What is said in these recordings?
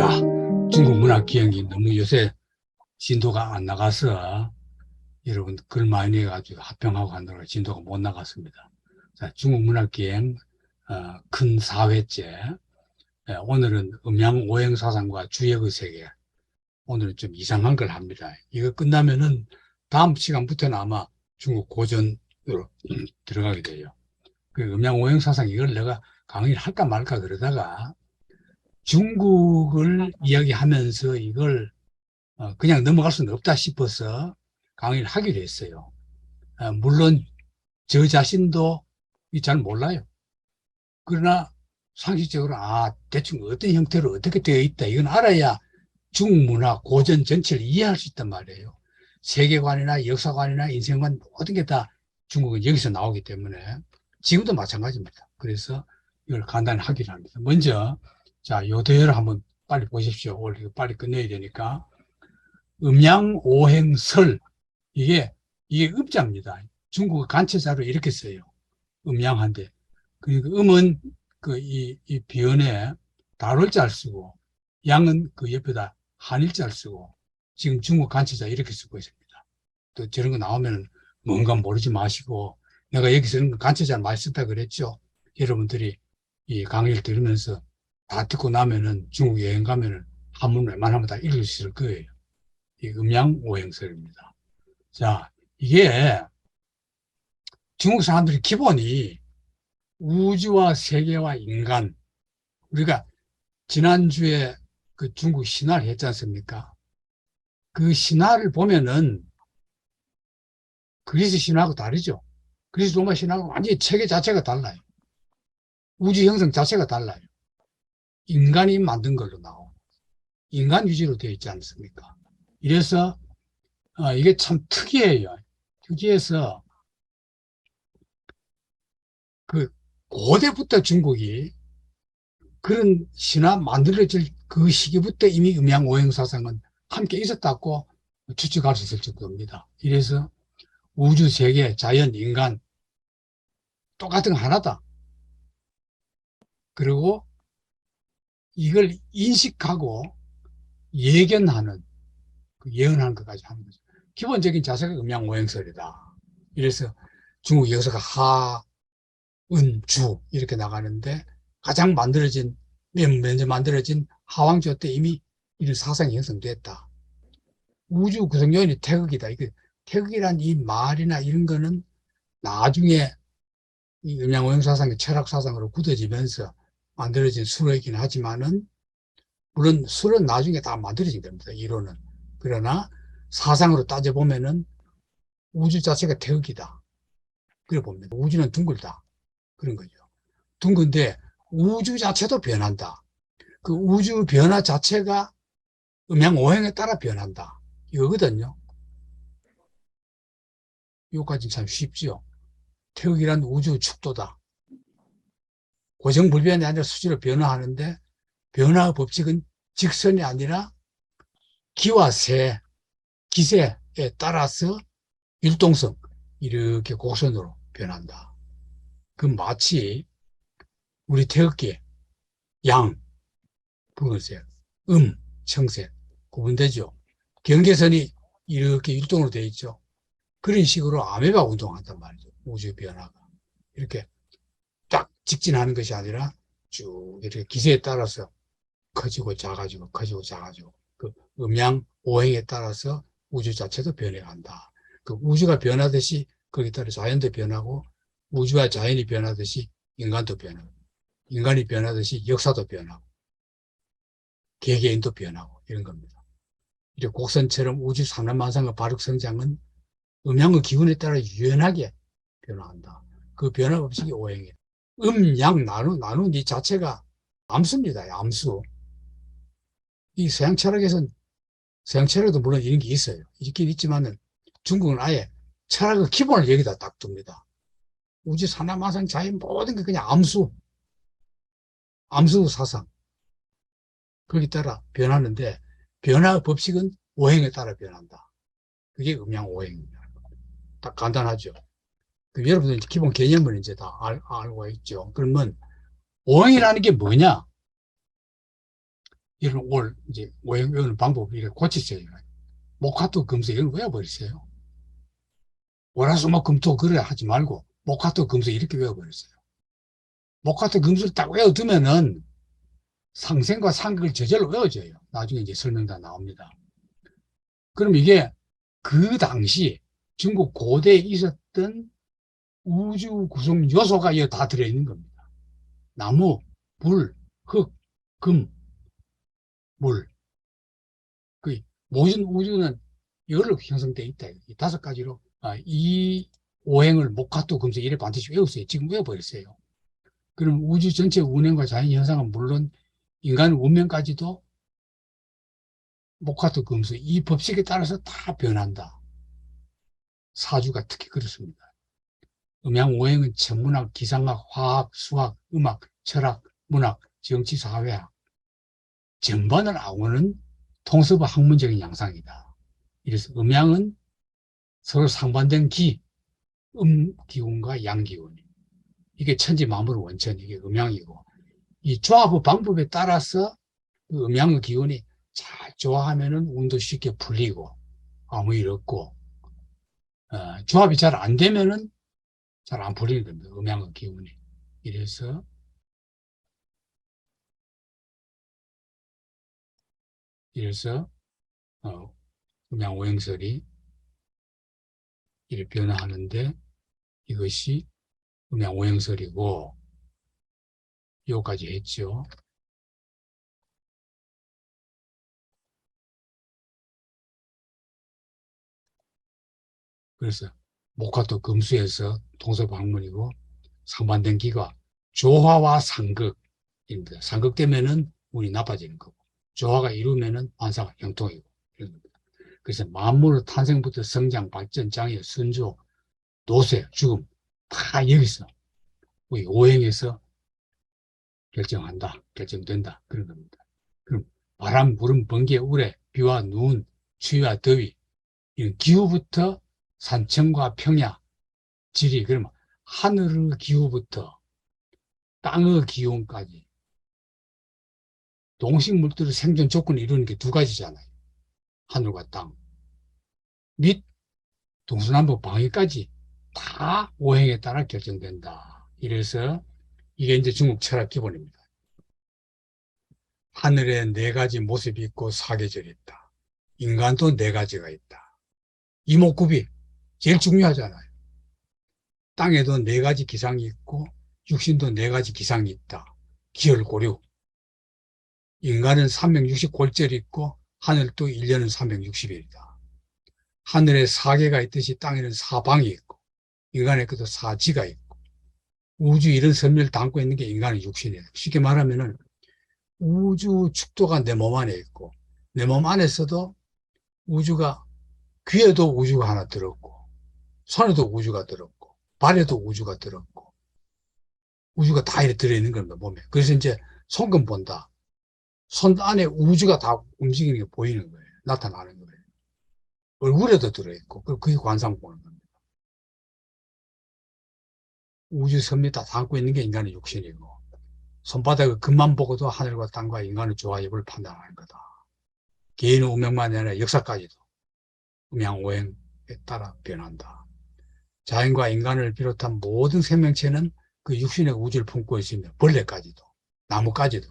자, 중국 문학 기행이 너무 요새 진도가 안 나가서 여러분 글 많이 내가지고 합평하고 한다고 진도가 못 나갔습니다. 자, 중국 문학 기행 큰 4회째. 오늘은 음양 오행 사상과 주역의 세계. 오늘은 좀 이상한 걸 합니다. 이거 끝나면은 다음 시간부터는 아마 중국 고전으로 들어가게 돼요. 그 음양 오행 사상 이걸 내가 강의를 할까 말까 그러다가 중국을 이야기하면서 이걸 그냥 넘어갈 수는 없다 싶어서 강의를 하기로 했어요. 물론 저 자신도 잘 몰라요. 그러나 상식적으로 대충 어떤 형태로 어떻게 되어 있다 이건 알아야 중국 문화 고전 전체를 이해할 수 있단 말이에요. 세계관이나 역사관이나 인생관 모든 게 다 중국은 여기서 나오기 때문에 지금도 마찬가지입니다. 그래서 이걸 간단히 하기로 합니다. 먼저 자, 요대로 한번 빨리 보십시오. 오늘 이거 빨리 끝내야 되니까. 음양오행설. 이게 음자입니다. 중국어 간체자로 이렇게 써요. 음양한데. 그러니까 음은 이 비언에 달월자를 쓰고, 양은 그 옆에다 한일자를 쓰고, 지금 중국 간체자 이렇게 쓰고 있습니다. 또 저런 거 나오면 뭔가 모르지 마시고, 내가 여기서 간체자를 많이 썼다 그랬죠. 여러분들이 이 강의를 들으면서 다 듣고 나면은 중국 여행 가면은 한문 웬만하면 다 읽을 수 있을 거예요. 이 음양오행설입니다. 자, 이게 중국 사람들이 기본이 우주와 세계와 인간, 우리가 지난주에 그 중국 신화를 했지 않습니까? 그 신화를 보면은 그리스 신화하고 다르죠. 그리스 로마 신화하고 완전히 체계 자체가 달라요. 우주 형성 자체가 달라요. 인간이 만든 걸로 나오고 인간 위주로 되어 있지 않습니까? 이래서 이게 참 특이해요. 특이해서 그 고대부터 중국이 그런 신화 만들어질 그 시기부터 이미 음양오행사상은 함께 있었다고 추측할 수 있을 정도입니다. 이래서 우주, 세계, 자연, 인간 똑같은 거 하나다. 그리고 이걸 인식하고 예견하는, 예언하는 것까지 하는 거죠. 기본적인 자세가 음양오행설이다. 이래서 중국 역사가 하, 은, 주 이렇게 나가는데 가장 먼저 만들어진 하왕조 때 이미 이런 사상이 형성됐다. 우주 구성 요인이 태극이다. 이게 태극이란 이 말이나 이런 거는 나중에 이 음양오형 사상의 철학 사상으로 굳어지면서 만들어진 수로이긴 하지만은 물론 수는 나중에 다 만들어진 겁니다. 이론은. 그러나 사상으로 따져보면은 우주 자체가 태극이다. 그래 봅니다. 우주는 둥글다. 그런 거죠. 둥근데 우주 자체도 변한다. 그 우주 변화 자체가 음양오행에 따라 변한다. 이거거든요. 이거까지 참 쉽죠. 태극이란 우주 축도다. 고정불변이 아니라 수시로 변화하는데 변화의 법칙은 직선이 아니라 기와 세, 기세에 따라서 율동성 이렇게 곡선으로 변한다. 그 마치 우리 태극기 양, 붉은색, 청색 구분되죠. 경계선이 이렇게 율동으로 되어 있죠. 그런 식으로 아메바 운동한단 말이죠. 우주 변화가 이렇게 딱 직진하는 것이 아니라 쭉 이렇게 기세에 따라서 커지고 작아지고 커지고 작아지고 그 음양 오행에 따라서 우주 자체도 변해간다. 그 우주가 변하듯이 거기에 따라 자연도 변하고 우주와 자연이 변하듯이 인간도 변하고 인간이 변하듯이 역사도 변하고 개개인도 변하고 이런 겁니다. 이렇게 곡선처럼 우주 산업만상의 바룩 성장은 음양의 기운에 따라 유연하게 변화한다. 그 변화 법칙이 오행이에요. 양 나눈 이 자체가 암수입니다. 암수. 이 서양 철학에서는 서양 철학도 물론 이런 게 있어요. 있긴 있지만은 중국은 아예 철학의 기본을 여기다 딱 둡니다. 우주 산업마상 자연 모든 게 그냥 암수 사상. 거기에 따라 변하는데 변화의 법칙은 오행에 따라 변한다. 그게 음양오행입니다. 딱 간단하죠. 그 여러분들 기본 개념을 이제 다 알고 있죠. 그러면 오행이라는 게 뭐냐? 이런 이제 오행 외우는 방법을 이렇게 고치세요. 목화토 금수 이런 거 외워버리세요. 월화수목금토 그래 하지 말고 목화토 금수 이렇게 외워버렸어요. 목화토 금수를 딱 외워두면은 상생과 상극을 저절로 외워져요. 나중에 이제 설명 다 나옵니다. 그럼 이게 그 당시 중국 고대에 있었던 우주 구성 요소가 이거 다 들어있는 겁니다. 나무, 불, 흙, 금, 물. 그 모든 우주는 이걸로 형성되어 있다. 이 다섯 가지로 이 오행을 목화토 금속 이래 반드시 외우세요. 지금 외워버렸어요. 그럼 우주 전체 운행과 자연 현상은 물론 인간 운명까지도 목화토 금속 이 법칙에 따라서 다 변한다. 사주가 특히 그렇습니다. 음양 오행은 천문학, 기상학, 화학, 수학, 음악, 철학, 문학, 정치, 사회학 전반을 아우는 통섭의 학문적인 양상이다. 이래서 음양은 서로 상반된 기운과 양기운. 이게 천지만물 원천, 이게 음양이고, 이 조합의 방법에 따라서 그 음양의 기운이 잘 조화하면은 운도 쉽게 풀리고, 아무 일 없고, 조합이 잘 안 되면은 잘 안 풀리는 겁니다. 음양의 기운이. 이래서, 이래서, 어, 음양 오행설이 이렇게 변화하는데, 이것이 음양 오행설이고, 요까지 했죠. 그래서 목화토 금수에서 동서방문이고 상반된 기가 조화와 상극입니다. 상극되면은 운이 나빠지는 거고 조화가 이루면은 환사가 형통이고 이런 겁니다. 그래서 만물의 탄생부터 성장, 발전, 장애, 순조, 노쇠, 죽음 다 여기서 우리 오행에서 결정된다 그런 겁니다. 그럼 바람, 구름, 번개, 우레, 비와 눈, 추위와 더위 이런 기후부터 산청과 평야, 지리, 그러면 하늘의 기후부터 땅의 기온까지 동식물들의 생존 조건을 이루는 게 두 가지잖아요. 하늘과 땅. 및 동서남북 방위까지 다 오행에 따라 결정된다. 이래서 이게 이제 중국 철학 기본입니다. 하늘에 네 가지 모습이 있고 사계절이 있다. 인간도 네 가지가 있다. 이목구비 제일 중요하잖아요. 땅에도 네 가지 기상이 있고 육신도 네 가지 기상이 있다. 기혈고류. 인간은 360골절이 있고 하늘도 1년은 360일이다. 하늘에 사계가 있듯이 땅에는 사방이 있고 인간의 것도 사지가 있고 우주 이런 선멸을 담고 있는 게 인간의 육신이에요. 쉽게 말하면은 우주 축도가 내 몸 안에 있고 내 몸 안에서도 우주가 귀에도 우주가 하나 들었고 손에도 우주가 들었고 발에도 우주가 들었고 우주가 다 이렇게 들어있는 겁니다. 몸에. 그래서 이제 손금 본다. 손 안에 우주가 다 움직이는 게 보이는 거예요. 나타나는 거예요. 얼굴에도 들어있고, 그게 관상 보는 겁니다. 우주 선미 다 담고 있는 게 인간의 육신이고, 손바닥의 금만 보고도 하늘과 땅과 인간의 조화입을 판단하는 거다. 개인의 운명만이 아니라 역사까지도 음양 오행에 따라 변한다. 자연과 인간을 비롯한 모든 생명체는 그 육신의 우주를 품고 있으며, 벌레까지도, 나무까지도,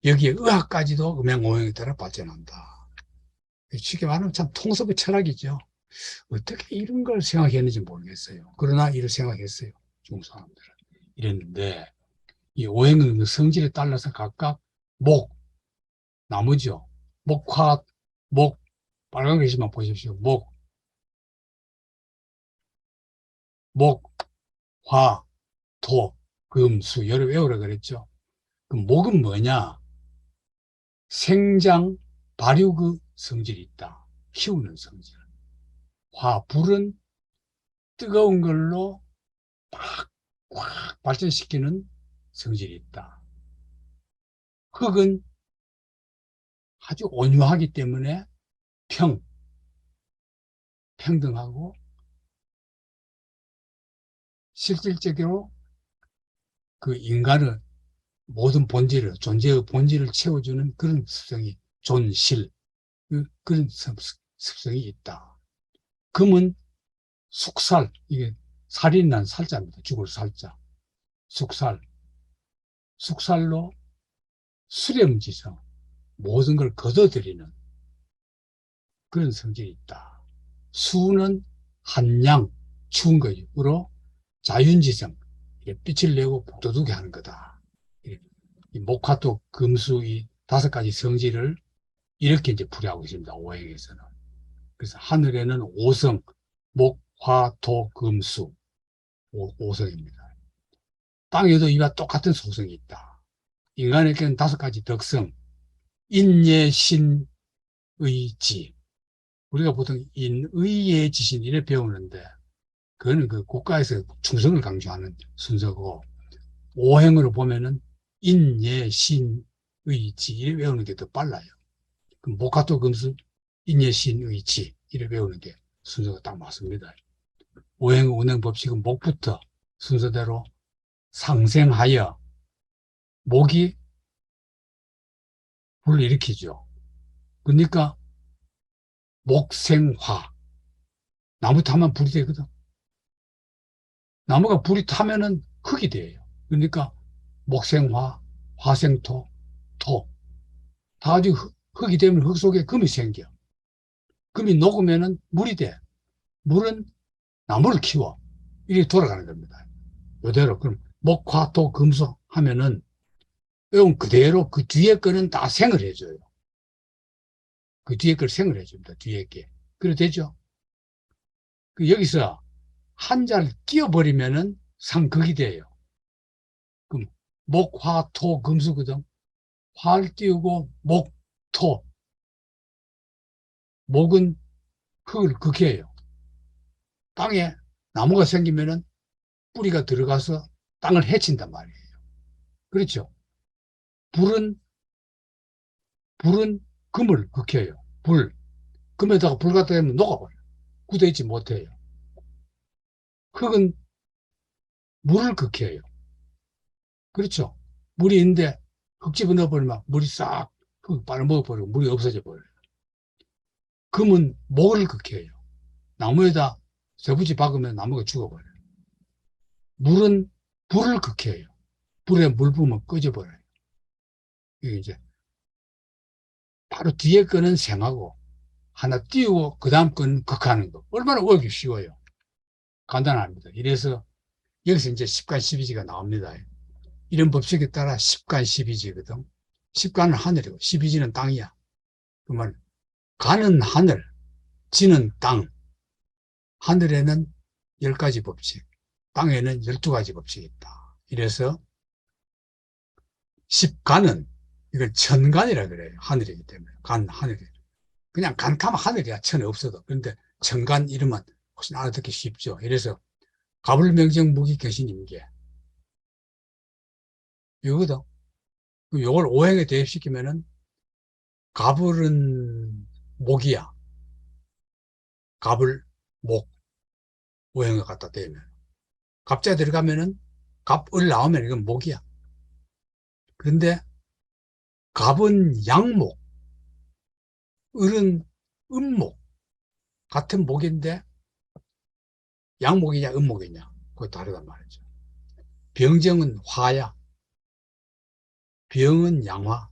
여기에 의학까지도 음양 오행에 따라 발전한다. 쉽게 말하면 참 통섭의 철학이죠. 어떻게 이런 걸 생각했는지 모르겠어요. 그러나 이를 생각했어요. 중국 사람들은. 이랬는데, 이 오행의 성질에 따라서 각각 목, 나무죠. 목화, 목, 빨간 글씨만 보십시오. 목, 화, 토, 금, 수, 열을 외우라 그랬죠. 그럼 목은 뭐냐? 생장, 발육의 성질이 있다. 키우는 성질. 화, 불은 뜨거운 걸로 꽉 발전시키는 성질이 있다. 흙은 아주 온유하기 때문에 평등하고 실질적으로 그 인간의 모든 본질을, 존재의 본질을 채워주는 그런 습성이, 존실, 그런 습성이 있다. 금은 숙살, 이게 살이 난 살자입니다. 죽을 살자. 숙살. 숙살로 수렴지성, 모든 걸 걷어들이는 그런 성질이 있다. 수는 한양, 추운 거로 자윤지성, 빛을 내고 복도두개 하는 거다. 이 목화토, 금수 이 다섯 가지 성질을 이렇게 이제 풀이하고 있습니다. 오행에서는. 그래서 하늘에는 오성, 목, 화, 토, 금, 수. 오성입니다. 땅에도 이와 똑같은 소성이 있다. 인간에게는 다섯 가지 덕성, 인예, 신, 의, 지. 우리가 보통 인의의 지신 이래 배우는데, 그거는 그 국가에서 충성을 강조하는 순서고, 오행으로 보면은 인예, 신, 의, 지 이래 배우는 게 더 빨라요. 그럼 목화토 금수, 인예, 신, 의, 지 이래 배우는 게 순서가 딱 맞습니다. 오행 운행 법칙은 목부터 순서대로 상생하여 목이 불을 일으키죠. 그러니까 목생화. 나무 타면 불이 되거든. 나무가 불이 타면은 흙이 돼요. 그러니까 목생화, 화생토, 토. 다 가지고 흙이 되면 흙 속에 금이 생겨. 금이 녹으면은 물이 돼. 물은 나무를 키워. 이렇게 돌아가는 겁니다. 이대로. 그럼 목화, 토, 금속 하면은 이건 그대로 그 뒤에 거는 다 생을 해줘요. 그 뒤에 걸 생을 해줍니다. 뒤에 게. 그래 되죠? 그 여기서 한자를 끼워버리면은 상극이 돼요. 그럼 목, 화, 토, 금수거든. 화를 띄우고 목, 토. 목은 흙을 극해요. 땅에 나무가 생기면은 뿌리가 들어가서 땅을 해친단 말이에요. 그렇죠? 불은, 불은 금을 극해요. 불. 금에다가 불 갖다 대면 녹아버려요. 굳어있지 못해요. 흙은 물을 극해요. 그렇죠? 물이 있는데 흙 집어넣어버리면 물이 싹 흙 빨아먹어버리고 물이 없어져 버려요. 금은 목을 극해요. 나무에다 쇠붙이 박으면 나무가 죽어버려요. 물은 불을 극해요. 불에 물 부으면 꺼져버려요. 이게 이제 바로 뒤에 거는 생하고 하나 띄우고 그 다음 거는 극하는 거. 얼마나 어기 쉬워요. 간단합니다. 이래서 여기서 이제 10간 12지가 나옵니다. 이런 법칙에 따라 10간 12지거든. 10간은 하늘이고 12지는 땅이야. 그러면 간은 하늘, 지는 땅. 하늘에는 10가지 법칙, 땅에는 12가지 법칙이 있다. 이래서 10간은 이걸 천간이라 그래요. 하늘이기 때문에. 간, 하늘이. 그냥 간하면 하늘이야. 천에 없어도. 그런데 천간 이름은 훨씬 알아듣기 쉽죠. 이래서 가불명정 무기개신 임계. 이거거든. 요걸 오행에 대입시키면은 갑을은 목이야. 갑을 목. 오행을 갖다 대면. 갑자 들어가면은 갑을 나오면 이건 목이야. 그런데 갑은 양목, 을은 음목. 같은 목인데 양목이냐 음목이냐. 그거 다르단 말이죠. 병정은 화야. 병은 양화.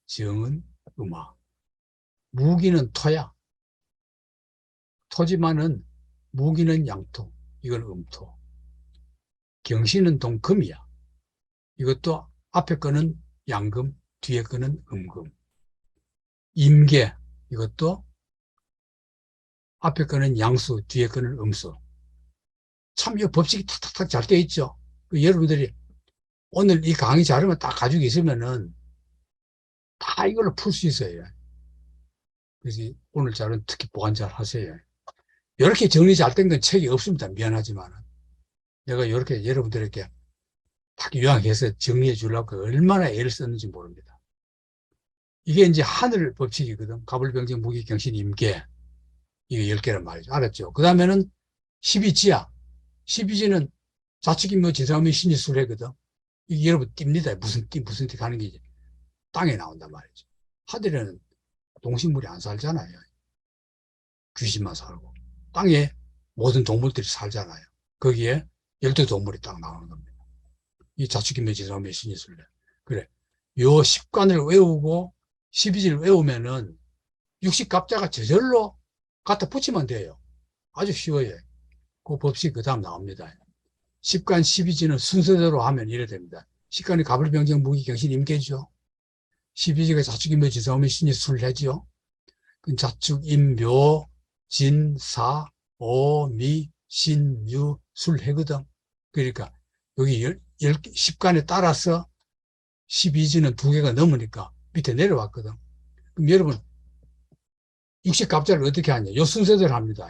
정은 음화. 무기는 토야. 토지만은 무기는 양토. 이건 음토. 경신은 동금이야. 이것도 앞에 거는 양금, 뒤에 거는 음금. 임계, 이것도 앞에 거는 양수, 뒤에 거는 음수. 참, 이 법칙이 탁탁탁 잘 돼 있죠. 여러분들이 오늘 이 강의 자료만 딱 가지고 있으면은 다 이걸로 풀 수 있어요. 그래서 오늘 자료는 특히 보관 잘 하세요. 이렇게 정리 잘 된 건 책이 없습니다. 미안하지만. 내가 이렇게 여러분들에게 딱 요약해서 정리해 주려고 얼마나 애를 썼는지 모릅니다. 이게 이제 하늘 법칙이거든. 가불병정, 무기, 경신, 임계. 이게 10개란 말이죠. 알았죠? 그 다음에는 12지야. 12지는 자축인묘 지사미 신지술해거든. 이게 여러분 띱니다. 무슨 띠 가는 게 이제 땅에 나온단 말이죠. 하늘에는 동식물이 안 살잖아요. 귀신만 살고. 땅에 모든 동물들이 살잖아요. 거기에 12동물이 딱 나오는 겁니다. 이 자축인묘지사오미 신이술래. 그래. 요 10관을 외우고 12지를 외우면은 60갑자가 저절로 갖다 붙이면 돼요. 아주 쉬워요. 그 법칙 그 다음 나옵니다. 10관 12지는 순서대로 하면 이래 됩니다. 10관이 가불병정 무기경신 임계죠. 12지가 자축인묘지사오미 신이술래죠. 자축인묘 진사 오미 신유 술해거든. 그러니까 여기 10관에 따라서 12지는 2개가 넘으니까 밑에 내려왔거든. 그럼 여러분 60갑자를 어떻게 하냐? 요 순서대로 합니다.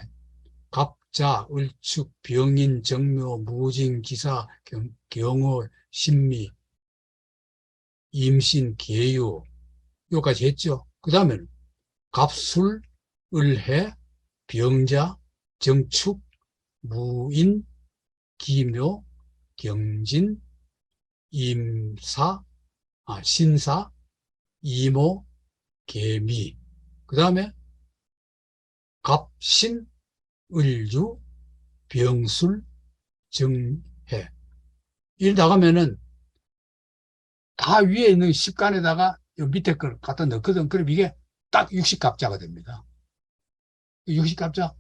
갑자, 을축, 병인, 정묘, 무진, 기사, 경호, 신미, 임신, 계유 요까지 했죠. 그 다음에는 갑술, 을해, 병자, 정축, 무인, 기묘, 경진, 임사, 신사, 이모, 개미. 그 다음에 갑신, 을유, 병술, 정해. 이리 나가면은 다 위에 있는 십간에다가 요 밑에 걸 갖다 넣거든. 그럼 이게 딱 60갑자가 됩니다. 60갑자,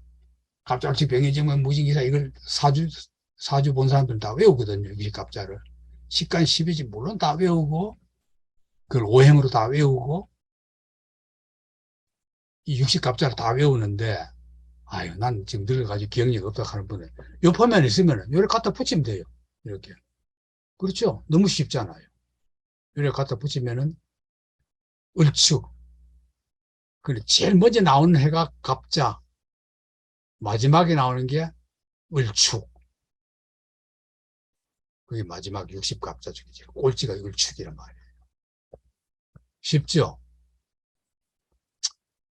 갑자기 병해정만 무진기사 이걸 사주 본 사람들은 다 외우거든요. 60갑자를. 십간 12지 물론 다 외우고 그걸 오행으로 다 외우고 이 60갑자를 다 외우는데 아유 난 지금 늙어가지고 기억력이 없다 하는 분은 요 표면 있으면 요를 갖다 붙이면 돼요. 이렇게. 그렇죠? 너무 쉽잖아요. 요를 갖다 붙이면은 을축. 그리고 제일 먼저 나오는 해가 갑자. 마지막에 나오는 게 을축. 그게 마지막 60갑자 중에 제일 꼴찌가 을축이란 말이에요. 쉽죠?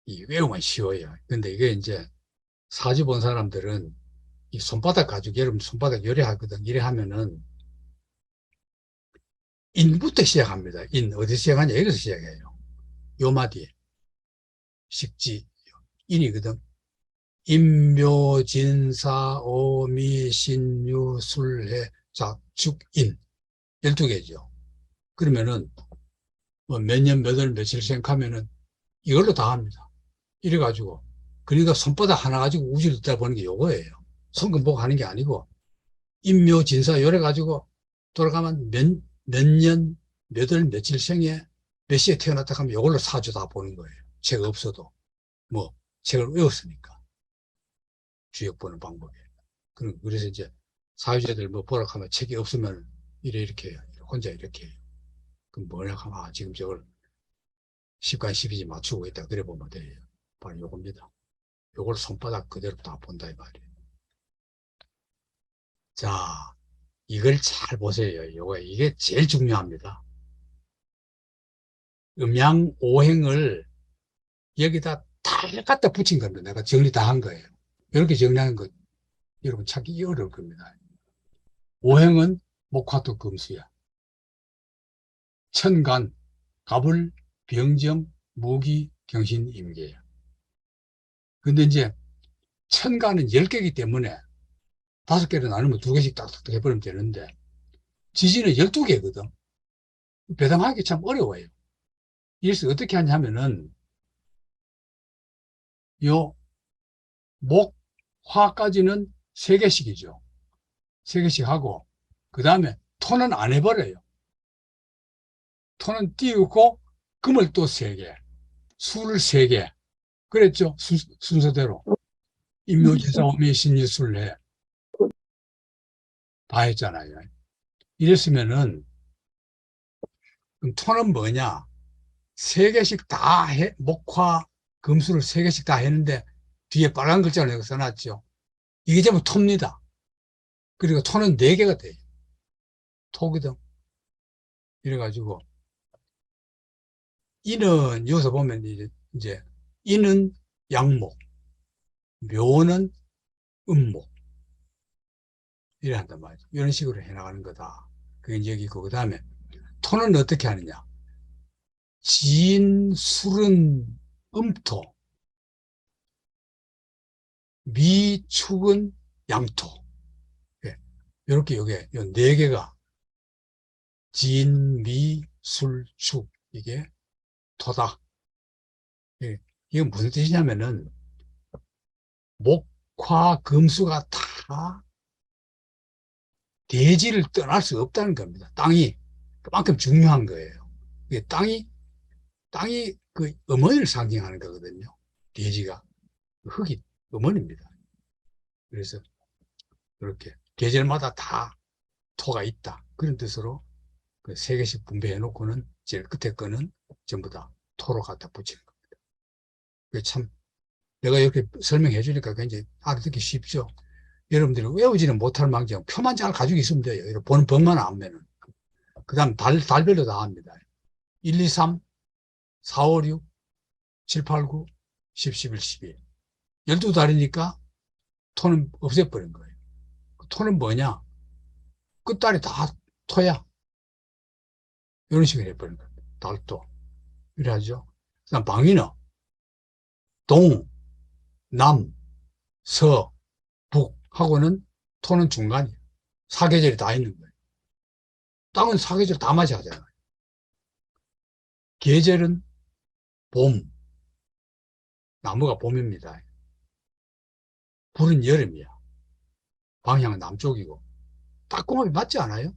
이 외우면 쉬워요. 근데 이게 이제 사주 본 사람들은 이 손바닥 가지고 여러분 손바닥 요리하거든. 이래 하면은 인부터 시작합니다. 인 어디서 시작하냐? 여기서 시작해요. 요마디 식지 인이거든. 인묘진사 오미신유 술해 자축인 12개죠. 그러면은 뭐 몇 년 몇 월 며칠 생각하면은 이걸로 다 합니다. 이래가지고 그러니까 손바닥 하나 가지고 우주를 듣다 보는 게 요거예요. 손금 보고 하는 게 아니고 인묘진사 요래 가지고 돌아가면 몇 년, 몇 월, 며칠 생에 몇 시에 태어났다 하면 이걸로 사주 다 보는 거예요. 책 없어도. 뭐, 책을 외웠으니까. 주역 보는 방법이. 그래서 이제 사회자들 뭐 보라 하면 책이 없으면 이렇게 해요. 혼자 이렇게 해요. 그럼 뭐냐 하면, 지금 저걸 10간 12지 맞추고 있다. 그래 보면 돼요. 바로 요겁니다. 요걸 손바닥 그대로 다 본다 이 말이에요. 자, 이걸 잘 보세요. 이게 제일 중요합니다. 음양 오행을 여기다 다 갖다 붙인 겁니다. 내가 정리 다 한 거예요. 이렇게 정리하는 거 여러분 찾기 어려울 겁니다. 오행은 목화토 금수야. 천간, 갑을, 병정, 무기, 경신, 임계야. 근데 이제 천간은 10개이기 때문에 5개를 나누면 2개씩 딱딱 해버리면 되는데 지지는 12개거든. 배당하기 참 어려워요. 이래서 어떻게 하냐면은 요 목, 화까지는 3개씩이죠. 3개씩 하고 그 다음에 토는 안 해버려요. 토는 띄우고 금을 또 3개, 술을 3개. 그랬죠. 순서대로. 임묘지사 오미신유술래 다 했잖아요. 이랬으면은 그럼 토는 뭐냐? 3개씩 다 해, 목화, 금수를 3개씩 다 했는데 뒤에 빨간 글자를 내가 써놨죠. 이게 전부 토입니다. 그리고 토는 4개가 돼요. 토거든. 이래가지고 이는 여기서 보면 이제 이는 양목, 묘는 음목 이래 한단 말이죠. 이런 식으로 해나가는 거다. 그게 이제 여기고, 그 다음에 토는 어떻게 하느냐. 진, 술은 음토, 미, 축은 양토. 예. 이렇게 요게, 요 네 개가 진, 미, 술, 축. 이게 토다. 예. 이게 무슨 뜻이냐면은 목, 화, 금수가 다 대지를 떠날 수 없다는 겁니다. 땅이 그만큼 중요한 거예요. 이게 땅이 그 어머니를 상징하는 거거든요. 대지가. 흙이 어머니입니다. 그래서 이렇게 계절마다 다 토가 있다. 그런 뜻으로 그 세 개씩 분배해 놓고는 제일 끝에 거는 전부 다 토로 갖다 붙이는 겁니다. 그게 참 내가 이렇게 설명해 주니까 굉장히 알아듣기 쉽죠. 여러분들이 외우지는 못할 망정 표만 잘 가지고 있으면 돼요. 이렇게 보는 법만 알면은. 그 다음 달별로 다 합니다. 1, 2, 3, 4, 5, 6, 7, 8, 9, 10, 11, 12. 12달이니까 토는 없애버린 거예요. 토는 뭐냐? 끝달이 다 토야. 이런 식으로 해버린 겁니다. 달도. 이래 하죠. 그 다음 방위는 동, 남, 서, 북 하고는 토는 중간이에요. 사계절이 다 있는 거예요. 땅은 사계절 다 맞이야 하잖아요. 계절은 봄, 나무가 봄입니다. 불은 여름이야. 방향은 남쪽이고. 따끔하게 맞지 않아요?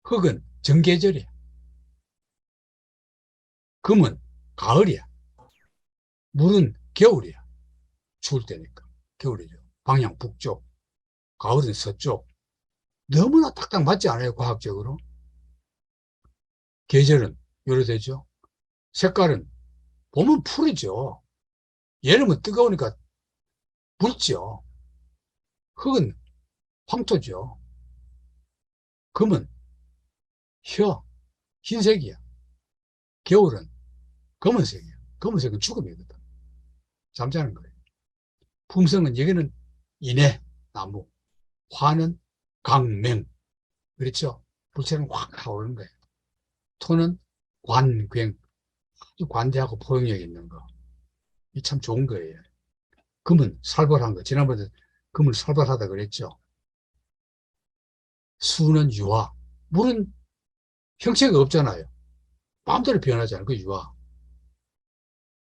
흙은 정계절이야. 금은 가을이야. 물은 겨울이야. 추울 때니까. 겨울이죠. 방향 북쪽, 가을은 서쪽. 너무나 딱딱 맞지 않아요, 과학적으로? 계절은 요래되죠. 색깔은 봄은 푸르죠. 여름은 뜨거우니까 붉죠. 흙은 황토죠. 금은 혀, 흰색이야. 겨울은 검은색이야. 검은색은 죽음이거든. 잠자는 거예요. 품성은 여기는 인해, 나무. 화는 강맹. 그렇죠? 불체는 확 타오르는 거예요. 토는 관괭. 아주 관대하고 포용력 있는 거. 이 참 좋은 거예요. 금은 살벌한 거. 지난번에 금은 살벌하다 그랬죠. 수는 유화. 물은 형체가 없잖아요. 마음대로 변하잖아요. 그 유화.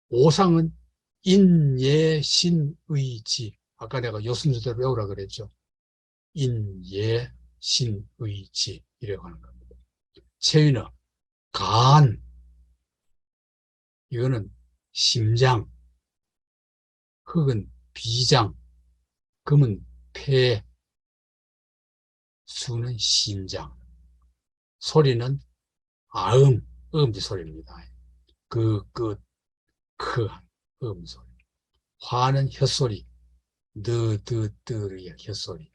오상은 인예신의지. 아까 내가 요 순서대로 외우라 그랬죠. 인예신의지. 이라고 하는 겁니다. 체위는 간. 이거는 심장. 흙은 비장. 금은 폐. 수는 심장. 소리는 아음. 음지 소리입니다. 그, 크, 음소리. 화는 혓소리. 뜨의 혓소리.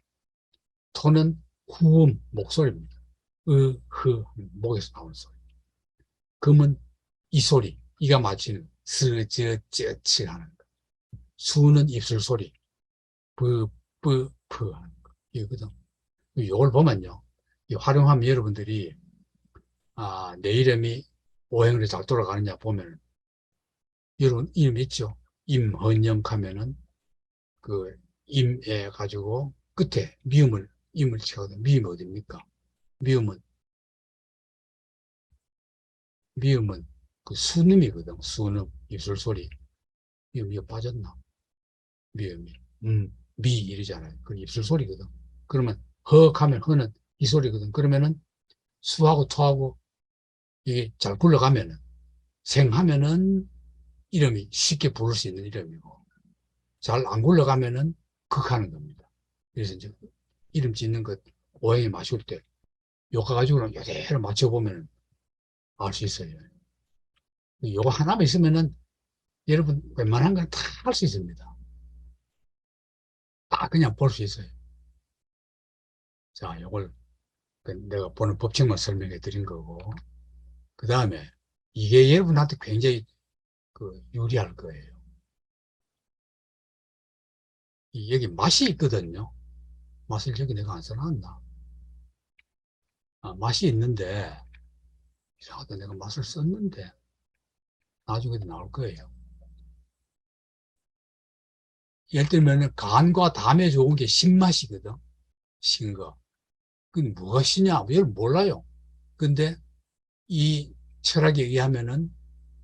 토는 후음, 목소리입니다. 목에서 나오는 소리. 금은 이 소리, 이가 맞히는 스 하는 거. 수는 입술 소리, 하는 거. 이거거든. 이걸 보면요. 이 활용하면 여러분들이, 내 이름이 오행으로 잘 돌아가느냐 보면, 여러분 이름 있죠? 임헌영 하면은, 그, 임해 가지고, 끝에 임을 치거든. 미음이 어딥니까? 미음은 미음은 그 수음이거든. 수음, 입술소리. 미음, 이거 빠졌나? 미음이. 미 이러잖아요. 그 입술소리거든. 그러면 헉 하면 허는 이 소리거든. 그러면은 수하고 토하고 이게 잘 굴러가면은 생하면은 이름이 쉽게 부를 수 있는 이름이고 잘 안 굴러가면은 극하는 겁니다. 그래서 이제 이름 짓는 것 오행에 맞출 때 요거 가지고는 요대로 맞춰보면 알 수 있어요. 요거 하나만 있으면은 여러분 웬만한 건 다 할 수 있습니다. 다 그냥 볼 수 있어요. 자, 요걸 내가 보는 법칙만 설명해 드린 거고, 그 다음에 이게 여러분한테 굉장히 그 유리할 거예요. 여기 맛이 있거든요. 맛을 여기 내가 안 써놨나? 맛이 있는데, 이상하다. 내가 맛을 썼는데, 나중에도 나올 거예요. 예를 들면, 간과 담에 좋은 게 신맛이거든. 신 거. 그건 뭐가 신냐? 여러분 몰라요. 근데 이 철학에 의하면은,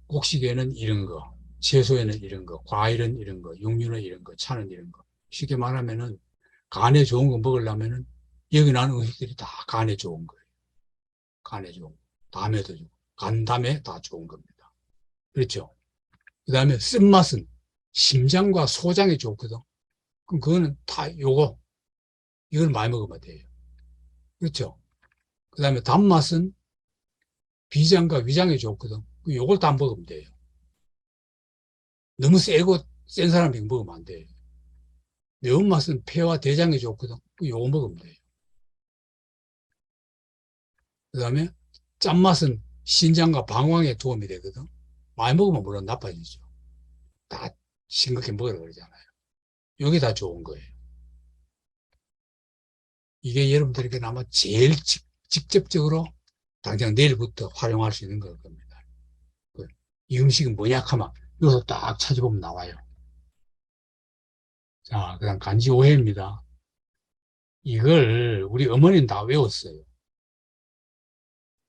곡식에는 이런 거, 채소에는 이런 거, 과일은 이런 거, 육류는 이런 거, 차는 이런 거. 쉽게 말하면은, 간에 좋은 거 먹으려면은, 여기 나는 음식들이 다 간에 좋은 거예요. 간에 좋은 거. 담에도 좋고, 간담에 다 좋은 겁니다. 그렇죠? 그 다음에 쓴맛은 심장과 소장에 좋거든. 그럼 그거는 다 요거, 이걸 많이 먹으면 돼요. 그렇죠? 그 다음에 단맛은 비장과 위장에 좋거든. 요걸 다 먹으면 돼요. 너무 세고 센 사람이 먹으면 안 돼요. 매운맛은 폐와 대장에 좋거든. 요거 먹으면 돼요. 그 다음에 짠맛은 신장과 방광에 도움이 되거든. 많이 먹으면 물론 나빠지죠. 다 싱겁게 먹으라 그러잖아요. 요게 다 좋은 거예요. 이게 여러분들에게 아마 제일 직접적으로 당장 내일부터 활용할 수 있는 걸 겁니다. 이 음식은 뭐냐 하면 여기서 딱 찾아보면 나와요. 자, 그다음 간지오해입니다. 이걸 우리 어머니는 다 외웠어요.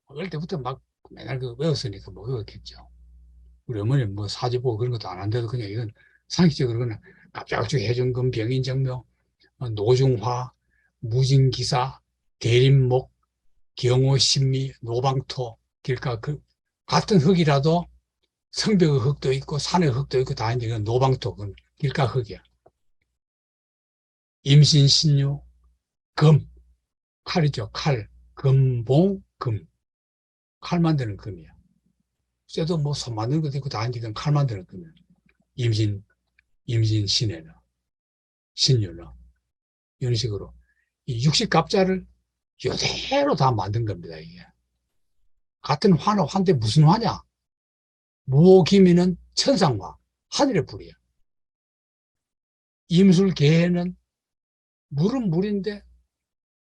어릴 때부터 막 맨날 그 외웠으니까 뭐 외웠겠죠. 우리 어머니는 뭐 사지 보고 그런 것도 안 한데도 그냥 이건 상식적으로 그냥 갑작스럽게 해준금, 병인정묘, 노중화, 무진기사, 대림목, 경호신미, 노방토, 그러니까 그 같은 흙이라도 성벽의 흙도 있고 산의 흙도 있고 다 있는데 그건 노방토, 그건 길가 흙이야. 임신신유, 금, 칼이죠. 칼, 금봉, 금. 칼 만드는 금이야. 쇠도 뭐 손 만드는 것도 있고 다 있는데 그건 칼 만드는 금이야. 임신, 임신신해는, 신유는. 이런 식으로. 이 육식갑자를 이대로 다 만든 겁니다, 이게. 같은 화는 화인데 무슨 화냐? 무오기미는 천상화, 하늘의 불이야. 임술계해는 물은 물인데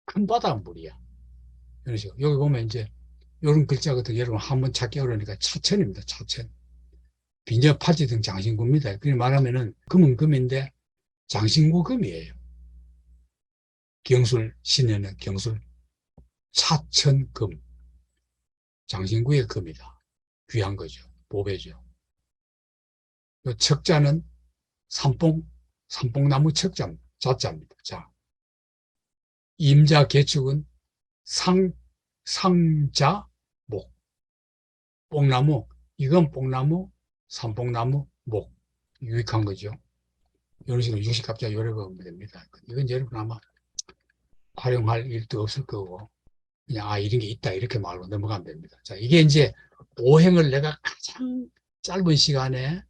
큰 바다는 물이야. 이런 식으로. 여기 보면 이제 이런 글자 같은 게 여러분 한번 찾기 어려우니까 차천입니다. 차천. 빈저 팔찌 등 장신구입니다. 그냥 말하면은 금은 금인데 장신구 금이에요. 경술 신에는 경술 차천금. 장신구의 금이다. 귀한 거죠. 보배죠. 척자는 삼뽕나무 척자입니다. 자자입니다. 자. 임자 개축은 상자 목. 뽕나무, 이건 뽕나무, 삼뽕나무, 목. 유익한 거죠. 이런 식으로 유식갑자 요래보면 됩니다. 이건 여러분 아마 활용할 일도 없을 거고, 그냥, 이런 게 있다. 이렇게 말로 넘어가면 됩니다. 자, 이게 이제 오행을 내가 가장 짧은 시간에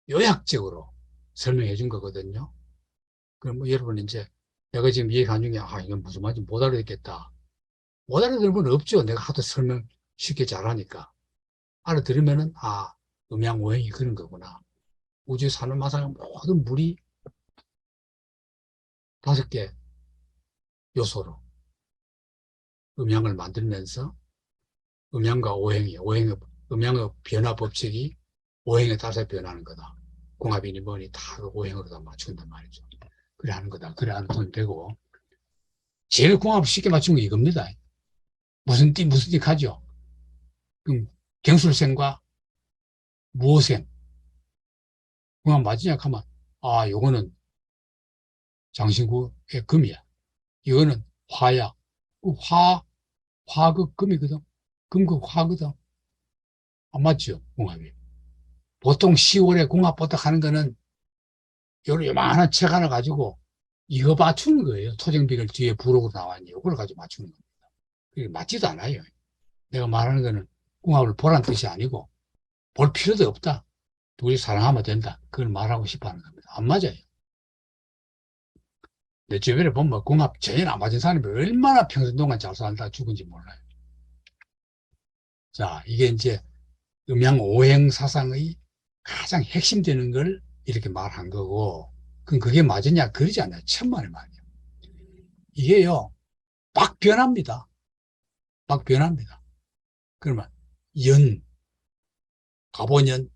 요약적으로 설명해 준 거거든요. 그럼 뭐 여러분 이제 내가 지금 얘기한 중에, 이건 무슨 말인지 못 알아듣겠다. 못 알아들은 건 없죠. 내가 하도 설명 쉽게 잘하니까. 알아들으면은, 음양오행이 그런 거구나. 우주 산업마상 모든 물이 5개 요소로 음양을 만들면서 음양과 음양의 변화 법칙이 오행에 따라서 변하는 거다. 공합이니 뭐니 다 그 오행으로 다 맞춘단 말이죠. 그래 하는 거다. 그래 하는 돈 되고. 제일 공합 쉽게 맞춘 게 이겁니다. 무슨 띠 가죠? 그럼 경술생과 무호생. 공합 맞으냐 하면, 요거는 장신구의 금이야. 이거는 화야. 화극 금이거든. 금극 화거든. 안 맞죠? 궁합이. 보통 10월에 궁합보다 하는 거는 요만한 책 하나 가지고 이거 맞추는 거예요. 토정비를 뒤에 부록으로 나왔니 이걸 가지고 맞추는 겁니다. 그게 맞지도 않아요. 내가 말하는 거는 궁합을 보란 뜻이 아니고 볼 필요도 없다. 둘이 사랑하면 된다. 그걸 말하고 싶어 하는 겁니다. 안 맞아요. 내 주변에 보면 궁합 전혀 안 맞은 사람이 얼마나 평생 동안 잘 살다 죽은지 몰라요. 자, 이게 이제 음양오행 사상의 가장 핵심되는 걸 이렇게 말한 거고, 그럼 그게 맞으냐? 그러지 않아요. 천만의 말이에요. 이게요, 막 변합니다. 막 변합니다. 그러면 연, 가보년,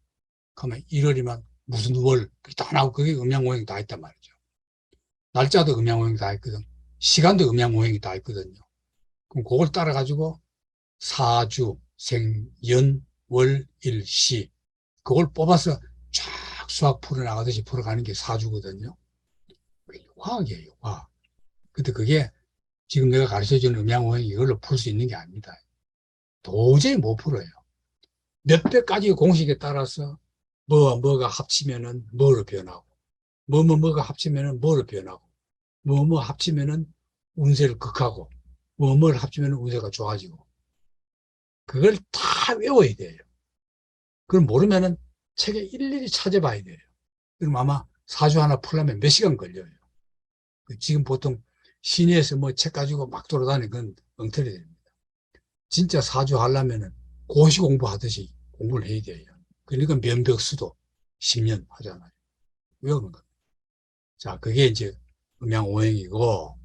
그러면 1월이면 무슨 월, 그게 다 나오고 그게 음양오행이 다 있단 말이죠. 날짜도 음양오행이 다 있거든. 시간도 음양오행이 다 있거든요. 그럼 그걸 따라가지고 사주, 생, 연, 월, 일, 시 그걸 뽑아서 쫙 수학 풀어나가듯이 풀어가는 게 사주거든요. 화학이에요, 화학. 근데 그게 지금 내가 가르쳐주는 음양오행 이걸로 풀 수 있는 게 아닙니다. 도저히 못 풀어요. 몇백 가지 공식에 따라서 뭐가 합치면은 뭐로 변하고, 뭐가 합치면은 뭐로 변하고, 뭐 합치면은 운세를 극하고, 뭐를 합치면은 운세가 좋아지고, 그걸 다 외워야 돼요. 그걸 모르면은 책에 일일이 찾아봐야 돼요. 그럼 아마 사주 하나 풀려면 몇 시간 걸려요. 지금 보통 시내에서 뭐 책 가지고 막 돌아다니는 건 엉터리 됩니다. 진짜 사주 하려면은 고시 공부하듯이 공부를 해야 돼요. 그러니까 면벽수도 10년 하잖아요. 외우는 거. 자, 그게 이제 음양오행이고,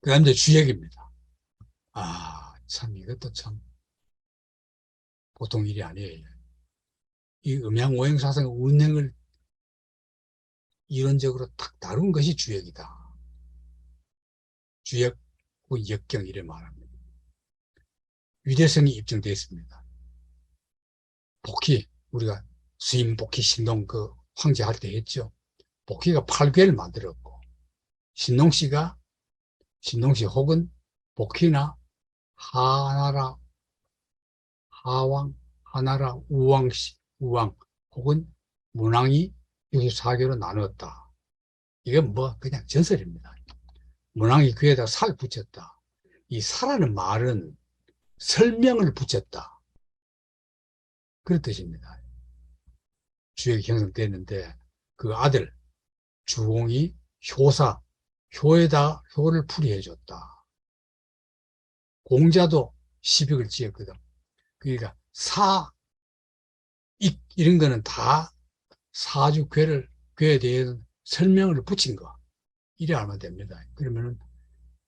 그 다음 이제 주역입니다. 아, 참, 이것도 참 보통 일이 아니에요. 이 음양오행 사상의 운행을 이론적으로 딱 다룬 것이 주역이다. 주역, 역경, 이래 말합니다. 위대성이 입증되어 있습니다. 복희, 우리가 수임 복희 신동 그 황제 할 때 했죠. 복희가 8괴를 만들었고, 신동씨가, 신동씨 혹은 복희나 하나라, 하왕, 하나라, 우왕씨, 우왕, 혹은 문왕이 64개로 나누었다. 이게 뭐 그냥 전설입니다. 문왕이 귀에다 살 붙였다. 이 살라는 말은 설명을 붙였다. 그런 뜻입니다. 주역이 형성됐는데 그 아들 주공이 효사, 효에다 효를 풀이해줬다. 공자도 시빅을 지었거든. 그러니까 이런 거는 다 사주 괴에 대해서 설명을 붙인 거. 이래 알면 됩니다. 그러면은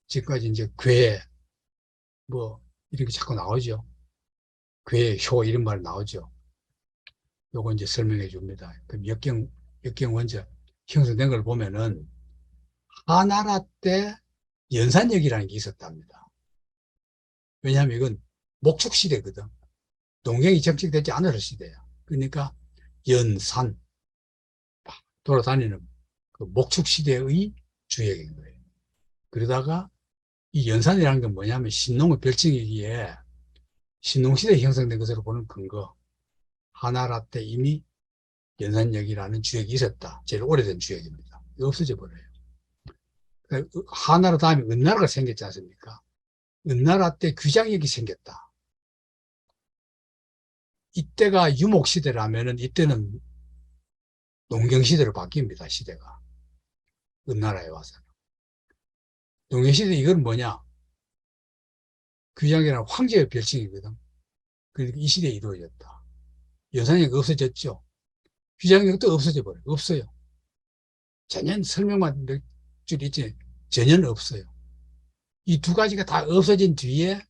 지금까지 이제 뭐 이렇게 자꾸 나오죠. 효 이런 말 나오죠. 요거 이제 설명해 줍니다. 그럼 역경 원자 형성된 걸 보면은 하나라 때 연산역이라는 게 있었답니다. 왜냐하면 이건 목축 시대거든. 농경이 정착되지 않을 시대야. 그러니까 연산 돌아다니는 그 목축 시대의 주역인 거예요. 그러다가 이 연산이라는 건 뭐냐면 신농의 별칭이기에 신농시대에 형성된 것으로 보는 근거. 하나라 때 이미 연산역이라는 주역이 있었다. 제일 오래된 주역입니다. 이거 없어져 버려요. 그러니까 하나라 다음에 은나라가 생겼지 않습니까? 은나라 때 귀장역이 생겼다. 이때가 유목시대라면은 이때는 농경시대로 바뀝니다. 시대가. 은나라에 와서는. 농경시대 이건 뭐냐? 귀장이라는 황제의 별칭이거든. 그러니까 이 시대에 이루어졌다. 연산역이 없어졌죠. 귀장역도 없어져 버려요. 없어요. 전혀 설명만 몇 줄 있지 전혀 없어요. 이 두 가지가 다 없어진 뒤에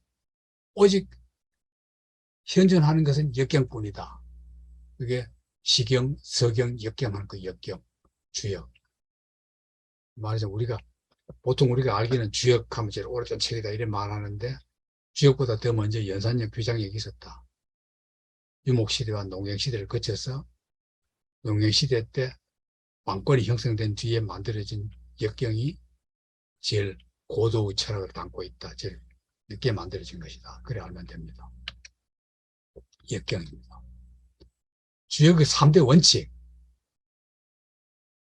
오직 현존하는 것은 역경뿐이다. 그게 시경, 서경, 역경하는 그 역경, 주역. 말하자면 보통 우리가 알기는 주역하면 제일 오래된 책이다 이런 말하는데 주역보다 더 먼저 연산역, 규장역이 있었다. 유목시대와 농경시대를 거쳐서 농경시대 때 왕권이 형성된 뒤에 만들어진 역경이 제일 고도의 철학을 담고 있다. 제일 늦게 만들어진 것이다. 그래 알면 됩니다. 역경입니다. 주역의 3대 원칙.